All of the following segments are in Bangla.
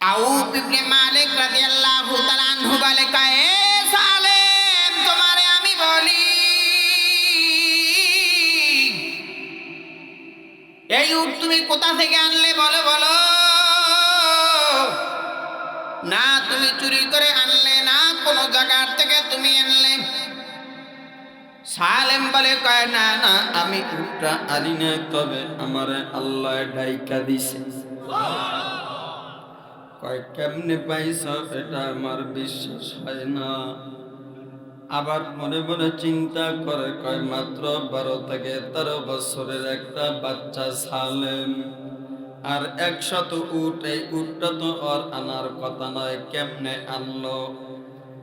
আউফ ইবনে মালিক রাদিয়াল্লাহু তাআলা আনহু বলে, কয় সালেম তোমারে আমি বলি, এই উট তুমি কোথা থেকে আনলে বলো বলো। না তুমি চুরি করে আনলে, না কোনো জায়গার থেকে তুমি আনলে। সালেম বলে, কয় না না আমি উটটা আনি না, তবে আমারে আল্লাহ ডাইকা দিছে। কয় কেমনে পাইছ, এটা আমার বিশ্বাস হয় না। আবার মনে মনে চিন্তা করে, কয় মাত্র 12 থেকে 13 বছরের একটা বাচ্চা সালেম, আর 100 উট, এই উটটা তো ওর আনার কথা নয়, কেমনে আনলো?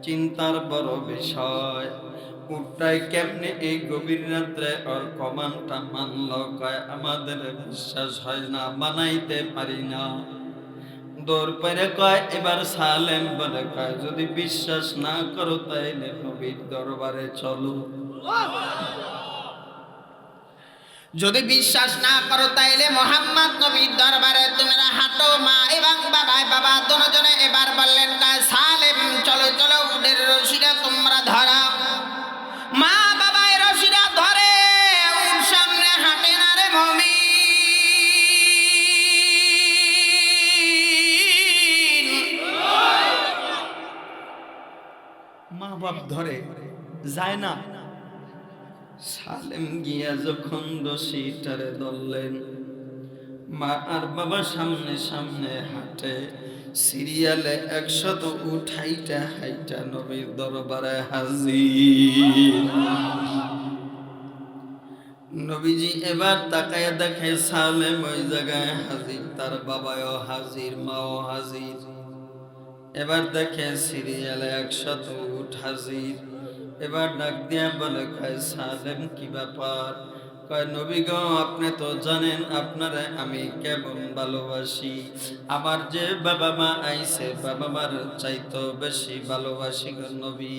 চিন্তার বড় বিষয়, উটটাই কেমনে এই গভীর রাত্রে ওর কমানটা মানলো? কয় আমাদের বিশ্বাস হয় না, মানাইতে পারি না। দৌড় পেরে কয়, এবার সালেম বলে, কয় যদি বিশ্বাস না করো তাইলে নবীর দরবারে চলো। যদি বিশ্বাস না করো তাইলে মোহাম্মদ নবীর দরবারে তোমরা হাঁটো। মা এবং বাবা দুজনে এবার বললেন, কয় সালেম চলো চলো, উটের রশিটা তোমরা ধরা। মা বাবা রশিটা ধরে, উট সামনে হাঁটে না রে মুমিন। মা বাপ ধরে যায় না। সালেম গিয়া যখন রশিটারে ধরলেন, মা আর বাবা সামনে সামনে হাঁটে, সিরিয়ালে 100 উট হাইটা হাইটা নবীর দরবারে হাজির। নবীজি এবার তাকায় দেখে সালেম ওই জায়গায় হাজির, তার বাবাও হাজির, মাও হাজির। এবার দেখে সিরিয়ালে 100 উট হাজির। এবার ডাক দিয়া বলে, কয় সালেম কি ব্যাপার? কয় নবী গো, আপনি তো জানেন আপনারে আমি কেমন ভালোবাসি। আমার যে বাবা মা আইছে, বাবা মার চাইতো বেশি ভালোবাসি গো নবী।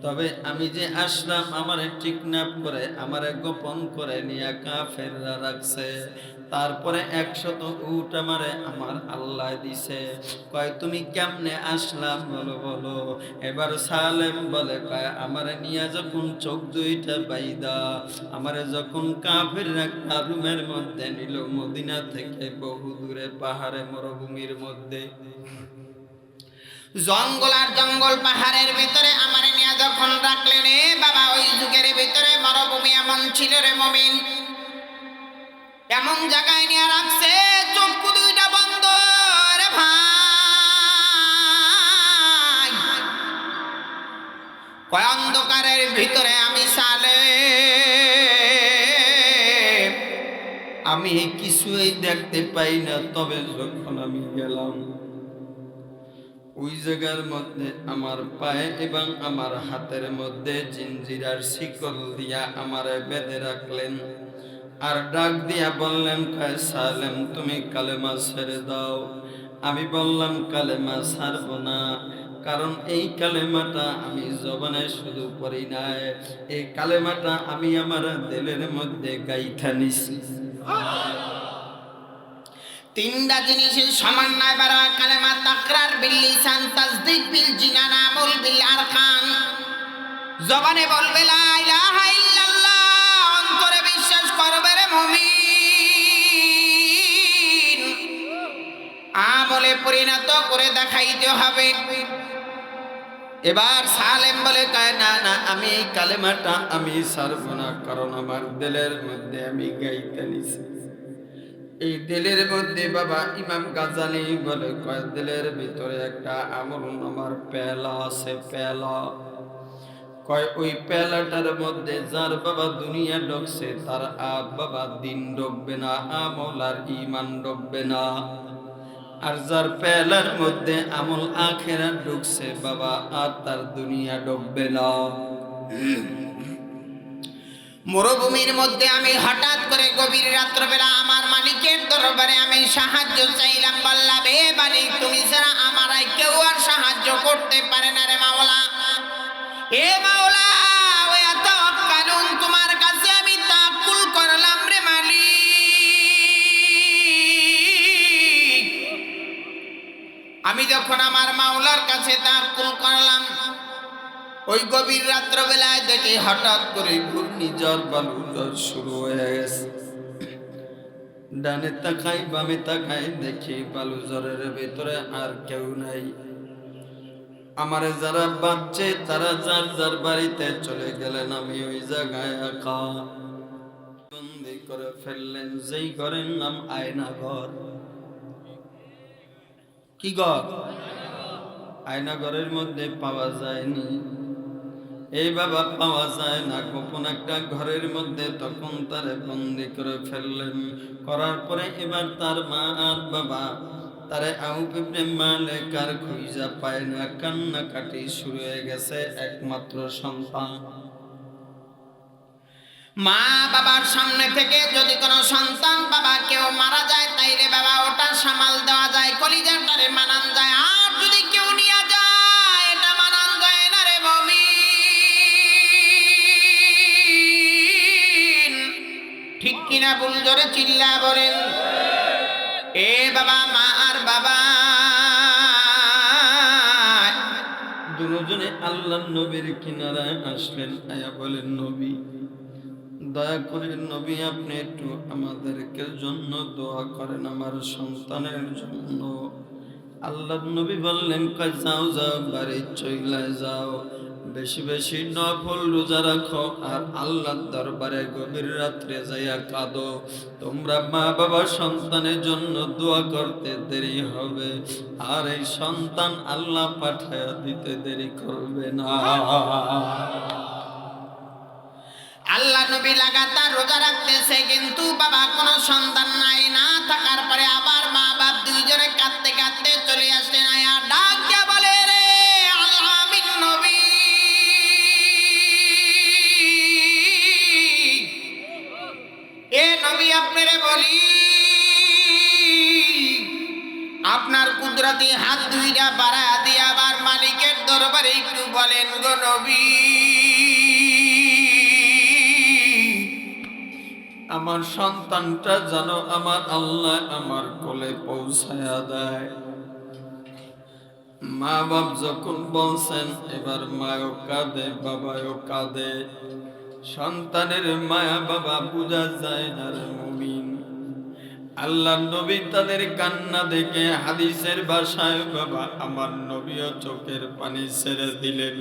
তবে আমি যে আসলাম, আমারে টিকনাপ করে, আমারে গোপন করে নিয়ে কাফেররা রাখছে। তারপরে 100 উট আমারে আমার আল্লাহ দিছে। কয় তুমি কেমনে আসলাম বলো বলো। এবার সালেম বলে, কয় আমারে নিয়ে যখন চোখ দুইটা বাইদা, আমারে যখন কাফেররা একটা রুমের মধ্যে নিল, মদিনা থেকে বহু দূরে পাহাড়ে মরুভূমির মধ্যে, জঙ্গল আর জঙ্গল পাহাড়ের ভিতরে আমারে নিয়ে যখন রাখলেন, রে বাবা ওই যুগের ভিতরে মরুভূমি এমন ছিল রে মুমিন, এমন জায়গায় নিয়ে রাখছে চক্ষু দুইটা বন্ধ রে ভাই। কয় অন্ধকারের ভিতরে আমি সালেম, আমি কিছুই দেখতে পাই না। তবে যখন আমি গেলাম ওই জায়গার মধ্যে, আমার পায়ে এবং আমার হাতের মধ্যে জিঞ্জিরার শিকল দিয়া আমারে বেঁধে রাখলেন, আর ডাক দিয়া বললেন, কয় সালেম তুমি কালেমা ছেড়ে দাও। আমি বললাম কালেমা ছাড়ব না, কারণ এই কালেমাটা আমি জবানে শুধু পড়ি নাই, এই কালেমাটা আমি আমার দিলের মধ্যে গাইথা নিছি। তিনটা জিনিসের সমন্বয় বারা কালেমা, তাকরার বিল লিসান, তাসদীক বিল জিনান, আমল বিল আরকান। জবানে বলবে লা ইলাহা ইল্লাল্লাহ, অন্তরে বিশ্বাস করবে রে মুমিন, আমলে পরিণত করে দেখাইতে হবে। এবার সালেম বলে, কয় না না আমি এই কালেমাটা আমি ছাড়ব না, কারণ আমার দিলের মধ্যে আমি গাইতে নিছি। এই দিলের মধ্যে বাবা ইমাম গাজালি বলে, কয় দিলের ভিতরে একটা আমল নামার পেলা আছে, পেলা। কয় ওই পেলাটার মধ্যে যার বাবা দুনিয়া ডুবছে, তার আর বাবা দিন ডুববে না, আমল আর ইমান ডুববে না। আর যার পেলার মধ্যে আমল আখেরাত ঢুকছে বাবা, আর তার দুনিয়া ডুববে না। মরুভূমির মধ্যে আমি হঠাৎ করে গভীর রাত্রবেলা আমার মালিকের দরবারে আমি সাহায্য চাইলাম। বললাম, হে মালিক তুমি ছাড়া আমার আর কেউ আর সাহায্য করতে পারে না রে মাওলা। এ মাওলা ওয়া তাওয়াক্কালুন, তোমার কাছে আমি তাওয়াক্কুল করলাম রে মালিক। আমি যখন আমার মাওলার কাছে তাওয়াক্কুল করলাম, ওই গভীর রাত্রবেলায় দেখি হঠাৎ করে ঘূর্ণিঝড় বালুঝড় শুরু হয়ে গেছে। ডানে তাকাই বামে তাকাই, দেখি বালুঝড়ের ভিতরে আর কেউ নাই। আমারে যারা বাঁচছে তারা যার যার বাড়িতে চলে গেলেন, আমি ওই জায়গায় একা। বন্দি করে ফেললেন যেই ঘরের নাম আয়না ঘর। কি ঘর? আয়না ঘরের মধ্যে পাওয়া যায়নি, এই বাবা পাওয়া যায় না, গোপন একটা ঘরের মধ্যে তখন তারে বন্দি করে ফেললেন। করার পরে এবার তার মা আর বাবা তারে আউফ ইবনে মালিক আর খুঁজা পায় না, কান্নাকাটি শুরু হয়ে গেছে। একমাত্র সন্তান। মা বাবার সামনে থেকে যদি কোনো সন্তান বাবা কেউ মারা যায়, তাইলে বাবা ওটা সামাল দেওয়া যায়, কলিজাটারে মানান যায়। আর যদি কেউ নিয়ে যায়, এটা মানান যায় না রে মুমিন। ঠিক কিনা ভুল? জোরে চিল্লা বলেন। এ বাবা, মা আর বাবা দুজনে আল্লাহর নবীর কিনারায় আসলেন। আয়া বলেন, নবী দয়া করে নবী আপনি একটু আমাদেরকে জন্য দোয়া করেন, আমার সন্তানের জন্য। আল্লাহর নবী বললেন, কয় যাও যাও, বাড়ি চইলা যাও, বেশি বেশি নফল রোজা রাখো, আর আল্লাহর দরবারে গভীর রাত্রে যাইয়া কাঁদো। তোমরা মা বাবা সন্তানের জন্য দোয়া করতে দেরি হবে, আর এই সন্তান আল্লাহ পাঠায়া দিতে দেরি করবে না। আল্লাহ নবী লাগাতার রোজা রাখতেছে, কিন্তু বাবা কোনো সন্তান নাই। না থাকার পরে আবার মা বাপ দুইজনে কাঁদতে কাঁদতে চলে আসলেন। আয়া ডাক দিয়া বলে, রে আল্লামিন নবী, এ নবী আপনারে বলি, আপনার কুদরতি হাত দুইটা বাড়া দিয়ে আবার মালিকের দরবারে একটু বলেন গো নবী, আমার সন্তানটা যেন আমার আল্লাহ আমার কোলে পৌঁছায়া দেয়। মা বাপ যখন বলছেন, এবার মায়ও কাঁদে বাবাও কাঁদে। সন্তানের মায়া বাবা বুঝা যায় না রে মুমিন। আল্লাহ নবী তাদের কান্না দেখে হাদিসের ভাষায় বাবা আমার নবীও চোখের পানি ছেড়ে দিলেন।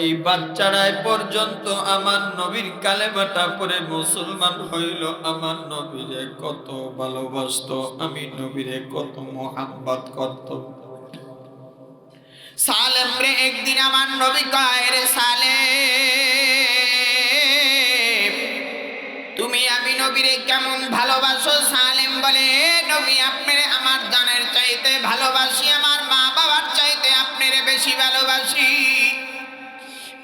এই বাচ্চারাই পর্যন্ত আমার নবীর কালেমাটা পড়ে মুসলমান হইল। আমার নবীরে কত ভালোবাসতো, আমি নবীরে কত মোহাব্বত করত। সালেম রে একদিন আমার নবী কয়, রে সালেম, তুমি আমি নবীরে কেমন ভালোবাসো? সালেম বলে, নবী আপনারে আমার জানের চাইতে ভালোবাসি, আমার মা বাবার চাইতে আপনারে বেশি ভালোবাসি।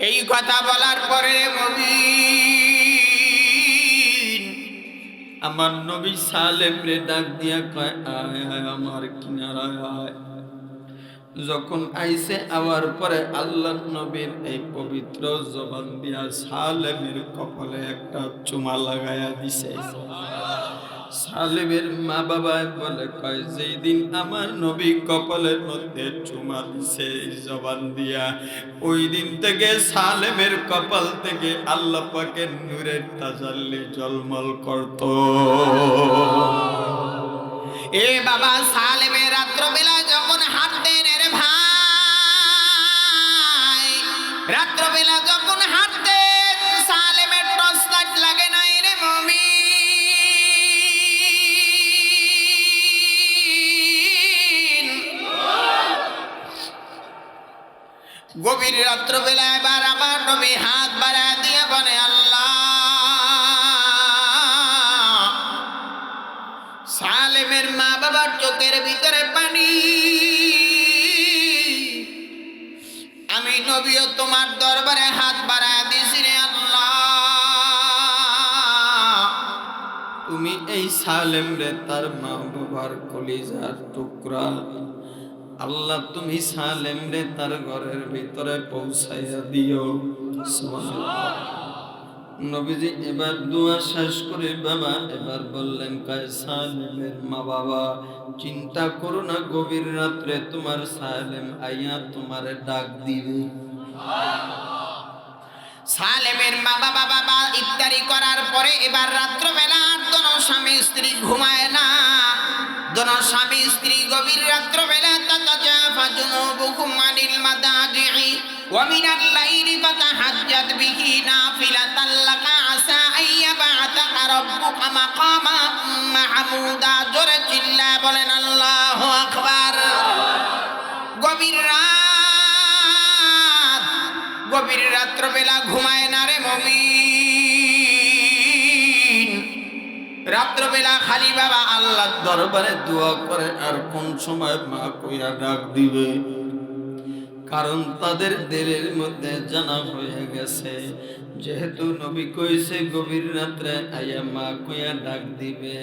এই কথা বলার পরে মুমিন আমার নবী সালেম রে ডাক দিয়া কয়, আয় আয় আমার কিনারায় আয়। যখন আইসে আওয়ার পরে আল্লাহ নবীর এই পবিত্র জবান দিয়া সালেমের কপালে একটা চুমা লাগায়া দিছে। সালেমের মা বাবায় বলে, কয় যেই দিন আমার নবী কপালের মধ্যে চুমা দিছে জবান দিয়া, ওই দিন থেকে সালেমের কপাল থেকে আল্লাহ পাকের নূরের তাজাল্লি জলমল করত। এ বাবা, সালেমের রাত্রবেলা যখন হাঁটতেন রে ভাই, রাত্রবেলা যখন হাঁটতেন সালেমের টর্চ লাইট লাগে নাই রে মুমিন। গভীর রাত্রবেলা এবার আমার নবী হাত বাড়া দিয়ে বলে, আল্লাহ, সালেমের মা বাবার চোখের ভিতরে পানি, আমি নবীও তোমার দরবারে হাত বাড়ায় দিছি রে আল্লাহ। তুমি এই সালেম রে তার মা বাবার কলিজার টুকরা, আল্লাহ তুমি সালেম রে তার ঘরের ভিতরে পৌঁছাইয়া দিও। সুবহানাল্লাহ। নবীজি এবার দোয়া শেষ করে বাবা এবার বললেন, কয় সালেমের মা বাবা, চিন্তা করো না, গভীর রাত্রে তোমার সালেম আইয়া তোমারে ডাক দিবে। সালেমের মা বাবা বাবা ইফতারি করার পরে এবার রাত্রবেলা আর দোনো স্বামী স্ত্রী ঘুমায় না। দোনো স্বামী স্ত্রী গভীর রাত্রবেলা তাতাজাফা জুনুবুহুম আনিল মাদাজি'i ওয়া মিনাল লাইলি ফাতাহাজ্জাদ বিহি নাফিলাতাল লাকা আসা আইয়াবাতাকা রাব্বুকা মাকামান মাহমুদা। জোরে চিল্লা বলেন আল্লাহু আকবার। গভীর রাত্রবেলা ঘুমায় না রে মুমিন। রাত্রবেলা খালি বাবা আল্লাহ দরবারে দোয়া করে, আর কোন সময় মা কইয়া ডাক দিবে, কারণ তাদের দিলের মধ্যে জানা হয়ে গেছে, যেহেতু নবী কইছে গভীর রাত্রে আইয়া মা কইয়া ডাক দিবে,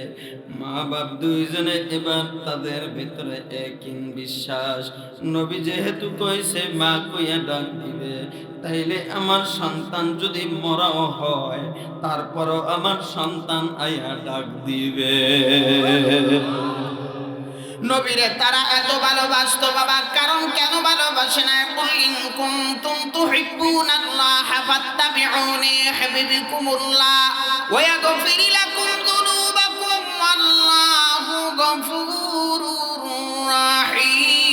মা বাপ দুইজনে এবার তাদের ভিতরে একই বিশ্বাস, নবী যেহেতু কইছে মা কইয়া ডাক দিবে, তাইলে আমার সন্তান যদি মরাও হয় তারপরও আমার সন্তান আইয়া ডাক দিবে। নবীরে তারা এত ভালোবাসতো বাবা, কারণ কেন ভালোবাসে না? কুল ইন কুনতুম তুহিব্বুনাল্লাহ ফাত্তাবিউনি ইউহিব্বুকুমুল্লাহ ওয়া ইয়াগফির লাকুম যুনুবাকুম আল্লাহু গফুরুর রাহিম।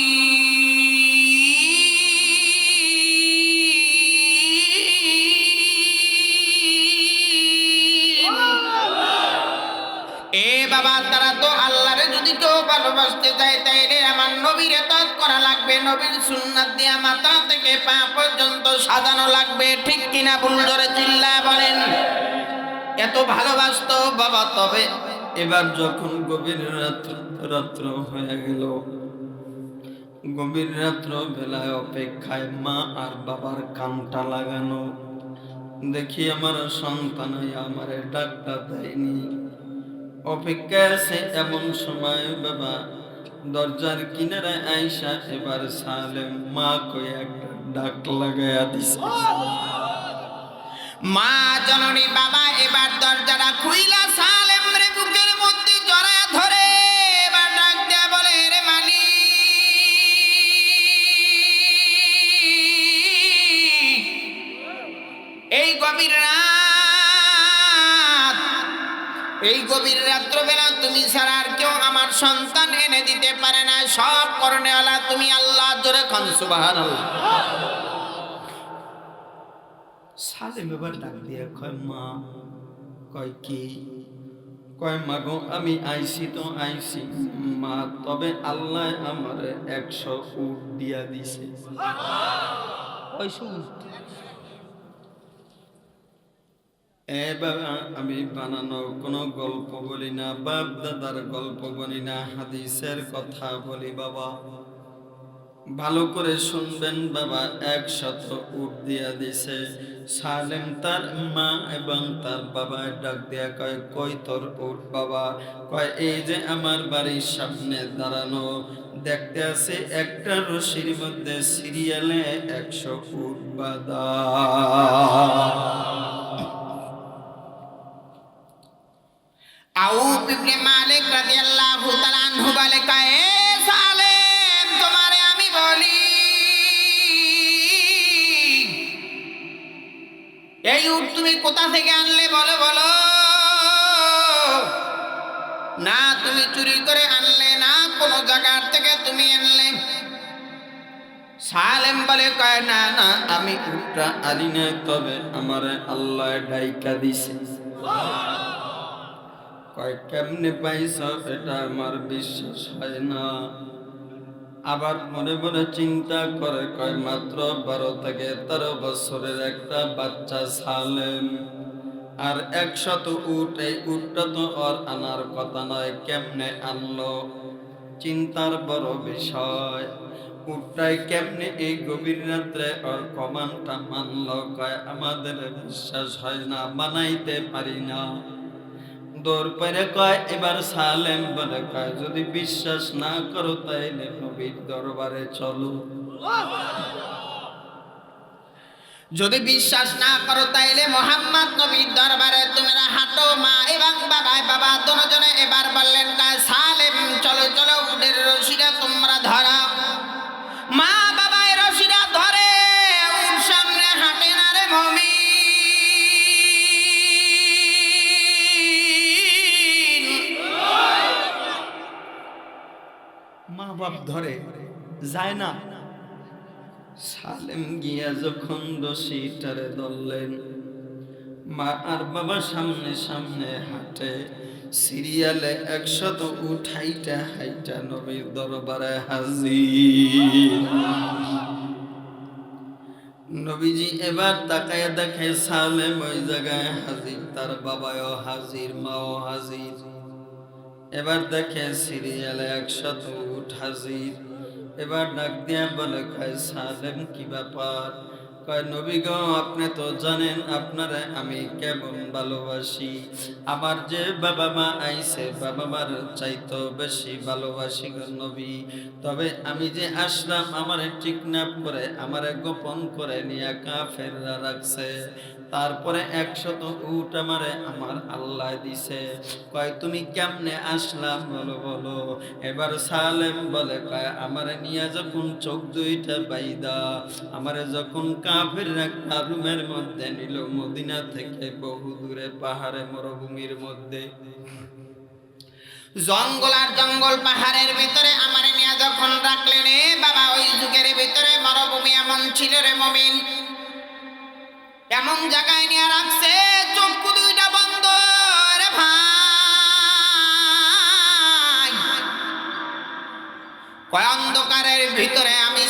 এ বাবা, তারা তো আল্লাহরে যদি কেউ ভালোবাসতে চায় তাইলে আমার নবীর এতাত করা লাগবে, নবীর সুন্নাত দিয়া মাথা থেকে পা পর্যন্ত সাজানো লাগবে। ঠিক কিনা ভুল? ধরে চিল্লা বলেন। এত ভালোবাসতো বাবা। তবে এবার যখন গভীর রাত্র হয়ে গেল, গভীর রাত্র বেলায় অপেক্ষায় মা আর বাবার কানটা লাগানো, দেখি আমার সন্তান আমারে ডাকটা দেয়নি, অপেক্ষায় আছে। এমন সময় বাবা দরজার কিনারে আইসা এবার সালেম মা কই একটা ডাক লাগাইয়া দিছে। মা জননী বাবা এবার দরজাটা খুইলা সালেম রে বুকের মধ্যে জড়ায় ধরে এবার ডাক দেয়া বলে, রে মালিক, এই গভীর রাত্রবেলা তুমি ছাড়া আর কেউ আমার সন্তান এনে দিতে পারে না, সব করনেওয়ালা তুমি আল্লাহ। জোরে খান সুবহানাল্লাহ। সালেম এবার ডাক দিয়ে কয় মা, কয় কি? কয় মা গো, আমি আইছি তো আইছি মা, তবে আল্লাহ আমারে 100 উট দিয়া দিছে। এ বাবা, আমি বানানো কোনো গল্প বলি না, বাপ দাদার গল্প বলি না, হাদিসের কথা বলি বাবা। ভালো করে শুনবেন বাবা, 100 উট দিয়া দিছে। সালেম তার মা এবং তার বাবা ডাক দিয়া কয়, কই তোর উট বাবা? কয় এই যে আমার বাড়ির সামনে দাঁড়ানো, দেখতে আছে একটা রশির মধ্যে সিরিয়ালে 100 উট বাঁধা। আউফ ইবনে মালিক রাদিয়াল্লাহু তাআলা আনহু বলে, কয় এ সালেম, তোমারে আমি বলি, এই উট তুমি কোথা থেকে আনলে বলো বলো? না তুমি চুরি করে আনলে, না কোনো জায়গার থেকে তুমি আনলে। সালেম বলে, কয় না না, আমি উটটা আনি নাই, তবে আমারে আল্লাহ ডাইকা দিছে। কয় কেমনে পাইছ? এটা আমার বিশ্বাস হয় না। আবার মনে মনে চিন্তা করে, কয় মাত্র 12 থেকে 13 বছরের একটা বাচ্চা সালেম, আর 100 উট, এই উটটা তো আর আনার কথা নয়, কেমনে আনলো? চিন্তার বড় বিষয়, উটটাই কেমনে এই গভীর রাত্রে ওর কমানটা মানলো? কয় আমাদের বিশ্বাস হয় না, বানাইতে পারি না। দৌড় পরে কয়, এবার সালেম বলে, কয় যদি বিশ্বাস না করো তাইলে নবীর দরবারে চলো। যদি বিশ্বাস না করো তাইলে মোহাম্মদ নবীর দরবারে তোমরা হাঁটো। মা এবং বাবা দুজনে এবার বললেন সালেম চলো চলো উটের রশিটা তোমরা ধরা। মা বাবায় রশিটা ধরে উট সামনে হাঁটে না রে মুমিন। মা বাপ ধরে যায় না। সালেম গিয়া যখন রশিটারে ধরলেন, মা আর বাবা সামনে সামনে হাঁটে, সিরিয়ালে 100 উঠাইটা হাইটা নবীর দরবারে হাজির। নবীজি এবার তাকায় দেখে সালেম ওই জায়গায় হাজির, তার বাবাও হাজির, মাও হাজির। এবার দেখে সিরিয়ালে 100 উঠ হাজির। এবার ডাক দিয়া বলে কয় সালেম কি ব্যাপার? কয় নবী গো আপনি তো জানেন আপনারে আমি কেমন ভালোবাসি। আমার যে বাবা মা আইছে বাবা মার চাইতো বেশি ভালোবাসি গো নবী। তবে আমি যে আসলাম আমারে টিকনাপ করে আমারে গোপন করে নিয়ে কাফেররা রাখছে। তারপরে 100 উট আমারে আমার আল্লাহ দিছে। কয় তুমি কেমনে আসলাম বলো বলো। এবার সালেম বলে কয় আমারে নিয়ে যখন চোখ দুইটা বাইদা আমারে যখন কাফেররা একটা রুমের মধ্যে নিল, মদিনা থেকে বহু দূরে পাহাড়ে মরুভূমির মধ্যে, জঙ্গল আর জঙ্গল পাহাড়ের ভিতরে আমার নিয়ে যখন রাখলেন রে বাবা, ওই যুগের ভিতরে মরুভূমি এমন ছিল রে মুমিন, এমন জায়গায় নিয়ে রাখছে চক্ষু দুইটা বন্ধ রে ভাই। কয় অন্ধকারের ভিতরে আমি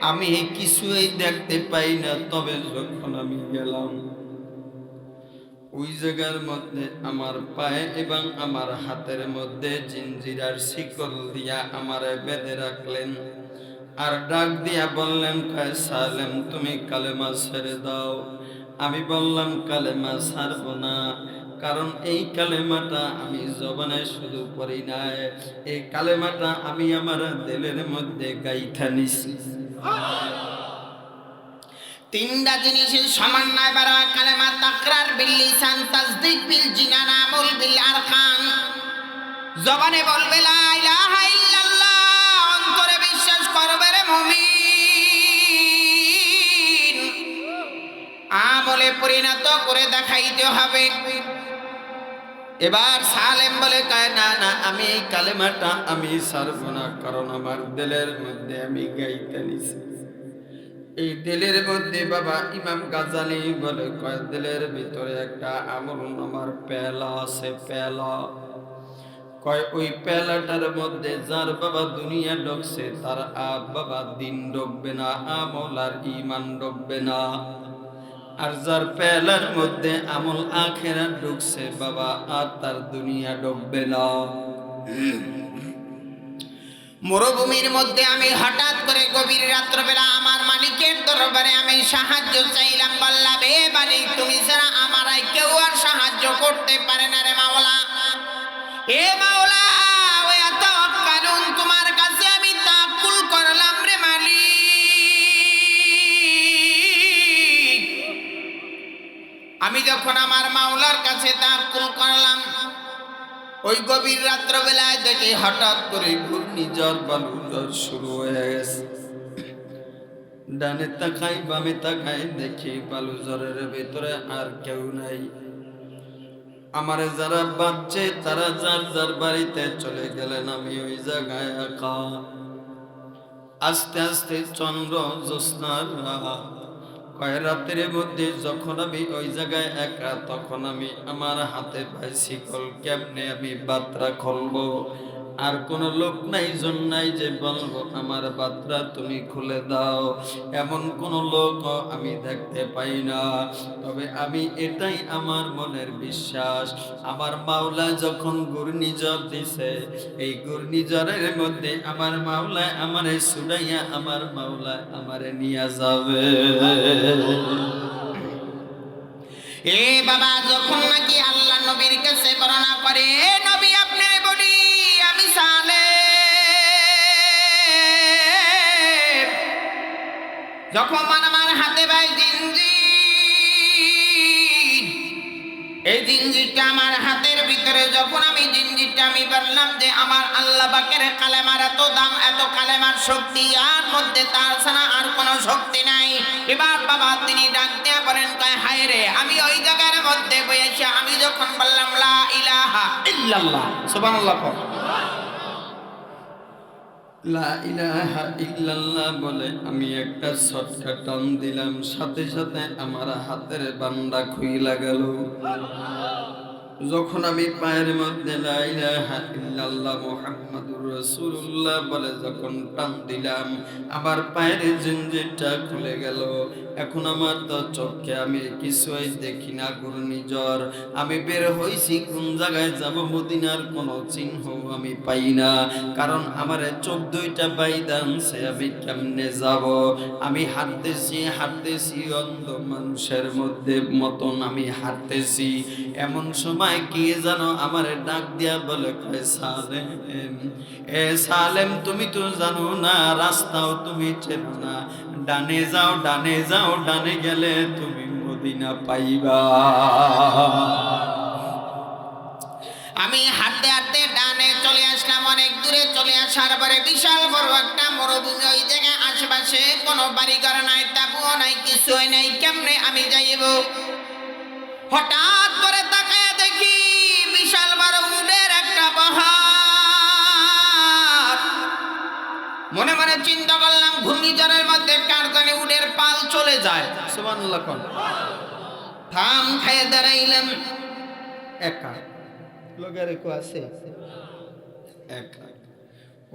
আমি কিছুই দেখতে পাই না। তবে যখন আমি গেলাম ওই জায়গার মধ্যে আমার পায়ে এবং আমার হাতের মধ্যে জিঞ্জিরার শিকল দিয়া আমারে বেঁধে রাখলেন। আর ডাক দিয়া বললেন কয় সালেম তুমি কালেমা ছেড়ে দাও। আমি বললাম কালেমা ছাড়ব না, কারণ এই কালেমাটা আমি জবানে শুধু পড়ি নাই, এই কালেমাটা আমি আমার দিলের মধ্যে গাইথা নিছি। তিনটা জিনিসের সমন্বয় বারা কালেমা তাকরার বিল লিসান, তাসদীক বিল জিনান, আমল বিল আরকান। জবানে বলবে লা ইলাহা ইল্লাল্লাহ, অন্তরে বিশ্বাস করবে রে মুমিন, আমলে পরিণত করে দেখাইতে হবে। এবার সালেম বলে কয় না না আমি এই কালেমাটা আমি ছাড়ব না, কারণ আমার দিলের মধ্যে আমি গাইতে নিছি। এই দিলের মধ্যে বাবা ইমাম গাজালি বলে কয় দিলের ভিতরে একটা আমল নামার পেলা আছে, পেলা। কয় ওই পেলাটার মধ্যে যার বাবা দুনিয়া ডুবছে তার বাবা দিন ডুববে না, আমল আর ইমান ডুববে না। আর যার পেলার মধ্যে আমল আখেরাত ঢুকছে বাবা আর তার দুনিয়া ডুববে না। মরুভূমির মধ্যে আমি হঠাৎ করে গভীর রাত্রবেলা আমার মালিকের দরবারে আমি সাহায্য চাইলাম। বললাম হে মালিক তুমি ছাড়া আমার আর কেউ আর সাহায্য করতে পারে না রে মাওলা। এ মাওলা ওই তাওয়াক্কালুন, তোমার কাছে আমি তাওয়াক্কুল করলাম রে মালিক। আমি যখন আমার মাওলার কাছে তাওয়াক্কুল করলাম, ওই গভীর রাত্রবেলায় দেখি হঠাৎ করে ঘূর্ণিঝড় বালুঝড় শুরু হয়ে গেছে। ডানে তাকাই বামে তাকাই দেখি বালুঝড়ের ভিতরে আর কেউ নাই। আমারে যারা বাঁচছে তারা যার যার বাড়িতে চলে গেলেন, আমি ওই জায়গায় একা। আস্তে আস্তে চন্দ্র জ্যোৎস্নার কয় রাতের মধ্যে যখন আমি ওই জায়গায় একা, তখন আমি আমার হাতে পাই শিকল, কেমনে আমি বাত্রা খুলবো? আর কোন লোক নাই জন নাই যে বলবো আমার বাত্রা তুমি খুলে দাও, এমন কোন লোক আমি দেখতে পাই না। তবে আমি এটাই আমার মনের বিশ্বাস, আমার মাওলা যখন ঘূর্ণিঝড় দিছে, এই ঘূর্ণিঝড়ের মধ্যে আমার মাওলা আমারে ছুড়াইয়া আমার মাওলা আমারে নিয়ে যাবে। এ বাবা যখন নাকি আল্লাহ নবীর কাছে বর্ণনা করে, নবী আপনার বলি আমি সালেম, যখন আমার হাতে ভাই জিঞ্জির, এই জিঞ্জিরটা আমার হাতের ভিতরে, যখন আমি জিঞ্জিরটা আমি বললাম যে আমার আল্লাহ পাকের কালেমার এত দাম, এত কালেমার শক্তি, আর মধ্যে তার ছাড়া আর কোনো শক্তি নাই। এবার বাবা তিনি ডাক দিয়া বলেন, কয় হায় রে, আমি ওই জায়গার মধ্যে বসে আমি যখন বললাম লা ইলাহা ইল্লাল্লাহ, সুবহানাল্লাহ, লা ইলাহা ইল্লাল্লাহ বলে আমি একটা শর্টকাট টান দিলাম, সাথে সাথে আমার হাতের বান্ডা খুইলা গেল। যখন আমি পায়ের মধ্যে লা ইলাহা ইল্লাল্লাহ মুহাম্মাদুর রাসূলুল্লাহ বলে যখন টান দিলাম, আমার পায়ের জিঞ্জিরটা খুলে গেল। এখন আমার তো চোখে আমি কিছুই দেখি না, ঘূর্ণিঝড়। আমি বের হইছি কোন জায়গায় যাব, মদিনার কোনো চিহ্ন আমি পাই না, কারণ আমার চোখ দুইটা বাইধা আনছে, আমি কেমনে যাব? আমি হাঁটতেছি অন্ধ মানুষের মধ্যে মতন আমি হাঁটতেছি। এমন সময় কি জানো আমার ডাক দিয়া বলে, কয় সালেম, এ সালেম, তুমি তো জানো না, রাস্তাও তুমি চেনো না, ডানে যাও, ডানে যাও, ডানে গেলে তুমি মদিনা পাইবা। আমি হাঁটতে হাঁটতে ডানে চলে আসলাম। অনেক দূরে চলে আসার পরে বিশাল বড় একটা মরুভূমি, ওই জায়গায় আশেপাশে কোনো বাড়িঘর নাই, তাঁবুও নাই, কিছুই নাই, কেমনে আমি যাইব? হঠাৎ করে তাকায় দেখি বিশাল বড় উটের একটা পাহাড়। মনে মনে চিন্তা করলাম, ঘূর্ণিঝড়ের মধ্যে কার জানি উটের পাল চলে যায়। সুবহানাল্লাহ। থাম খাইয়ে দাঁড়াইলাম। একা লোকের কো আছে একা।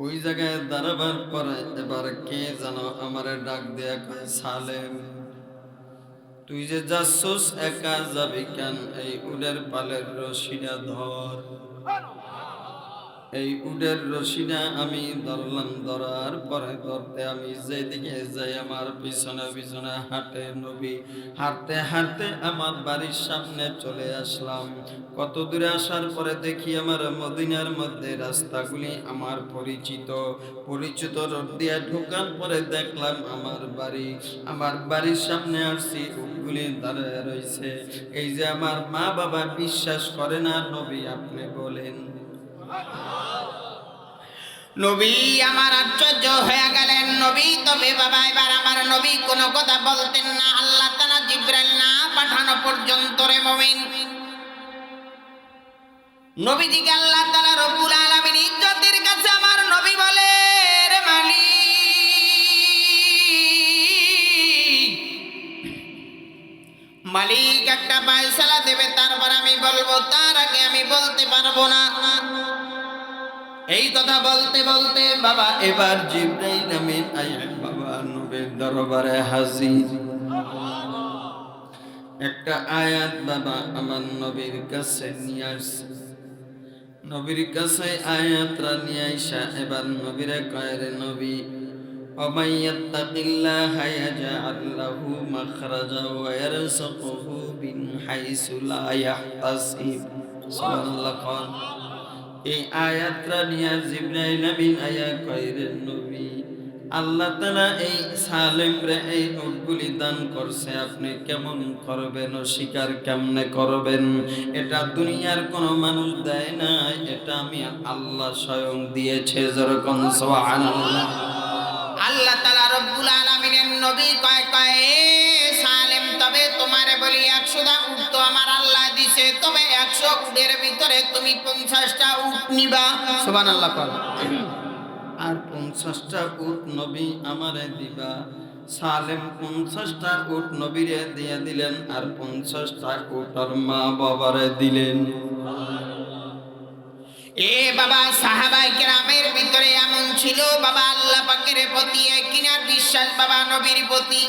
ওই জায়গায় দাঁড়াবার পরে এবার কে জানো আমারে ডাক দেয়া, কয় সালেম, তুই যে যাচ্ছস একা যাবি কেন? এই উডের পালের রশিটা ধর। এই উডের রশিটা আমি ধরলাম, ধরার পরে ধরতে আমি যেদিকে যাই আমার পিছনে পিছনে হাঁটে নবী। হাঁটতে হাঁটতে আমার বাড়ির সামনে চলে আসলাম। কত দূরে আসার পরে দেখি আমার মদিনার মধ্যে রাস্তাগুলি আমার পরিচিত পরিচিত রোড দিয়ে ঢোকার পরে দেখলাম আমার বাড়ি। আমার বাড়ির সামনে আসছি, উটগুলি দাঁড়িয়ে রয়েছে। এই যে আমার মা বাবা বিশ্বাস করে না, নবী আপনি বলেন। নবী আমার আশ্চর্য হয়ে গেলেন। নবী তবে বাবা এবার আমার নবী কোনো কথা বলতেন না, আল্লাহ তাআলা জিবরাইল না পাঠানো পর্যন্ত রে মুমিন। নবীজিকে আল্লাহ তাআলা রব্বুল আলামিন ইজ্জতের কাছে আমার নবী বলে, রে মালিক একটা ফয়সালা দেবে, তারপর আমি বলবো, তার আগে আমি বলতে পারবো না। এই কথা বলতে বলতে বাবা এবার জিবরাইল আমিন আয়া বাবা নবীর দরবারে হাজির। একটা আয়াত বাবা আমার নবীর কাছে নিয়ে আসছে। নবীর কাছে আয়াতটা নিয়ে আইসা এবার নবীরে কয়, রে নবী, ومن يتق الله يجعل له مخرجا ويرزقه من حيث لا يحتسب। সুবহানাল্লাহ। এই আয়াতটা নিয়ে জিবরাইল আমিন আয়া কয়, রে নবী, আল্লাহ তাআলা এই সালেম রে এই উটগুলি দান করছে, আপনি কেমন করবেন, স্বীকার কেমনে করবেন? এটা দুনিয়ার কোনো মানুষ দেয় না, এটা আমি আল্লাহ স্বয়ং দিয়েছে। যেরকম সুবহানাল্লাহ। আল্লাহ তাআলা রব্বুল আলামিনের নবী কয় কয়, সালেম, তবে তোমারে বলি 100টা উট তো আমার আল্লাহ দিছে, তবে 100 উটের ভিতরে তুমি 50টা উট নিবা। সুবহানাল্লাহ। আর 50টা উট নবী আমারে দিবা। সালেম 50টা উট নবীরে দিয়ে দিলেন, আর 50টা উট আর মা বাবারে দিলেন। এ বাবা সাহাবায়ে কেরামের ভিতরে এমন ছিল বাবা আল্লাহ পাকের প্রতি কিনার বিশ্বাস বাবা নবীর প্রতি।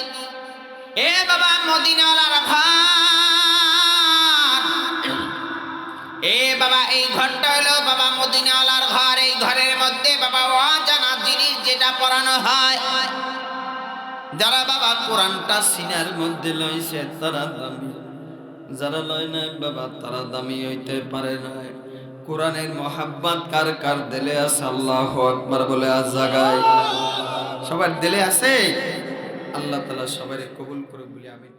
এ বাবা মদিনাওয়ালার ঘর, এ বাবা এই ঘরটা হলো বাবা মদিনাওয়ালার ঘর। এই ঘরের মধ্যে বাবা অজানা জিনিস যেটা পড়ানো হয়। যারা বাবা কোরআনটা সিনার মধ্যে লইছে তারা দামি, যারা লয় নাই বাবা তারা দামি হইতে পারে না। কোরআনের মোহাব্বত কার কার দিলে আছে? আল্লাহু আকবার বলে আজ জাগায়। সবার দিলে আছে? আল্লাহ তাআলা সবাই কবুল করুক বলে আমি